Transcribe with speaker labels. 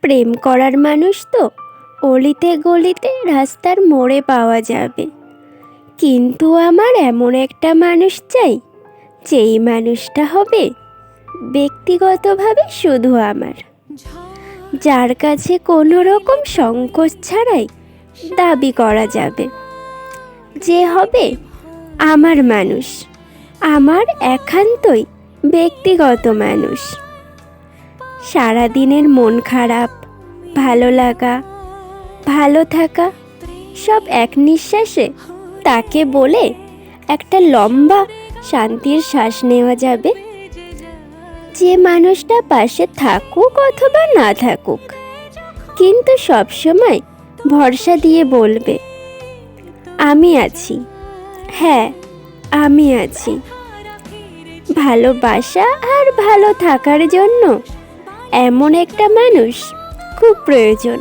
Speaker 1: প্রেম করার মানুষ তো অলিতে গলিতে রাস্তার মোড়ে পাওয়া যাবে, কিন্তু আমার এমন একটা মানুষ চাই যেই মানুষটা হবে ব্যক্তিগতভাবে শুধু আমার, যার কাছে কোনো রকম সংকোচ ছাড়াই দাবি করা যাবে, যে হবে আমার মানুষ, আমার একান্তই ব্যক্তিগত মানুষ। সারাদিনের মন খারাপ, ভালো লাগা, ভালো থাকা সব এক নিঃশ্বাসে তাকে বলে একটা লম্বা শান্তির শ্বাস নেওয়া যাবে। যে মানুষটা পাশে থাকুক অথবা না থাকুক, কিন্তু সবসময় ভরসা দিয়ে বলবে, আমি আছি, হ্যাঁ আমি আছি। ভালোবাসা আর ভালো থাকার জন্য এমন একটা মানুষ খুব প্রয়োজন।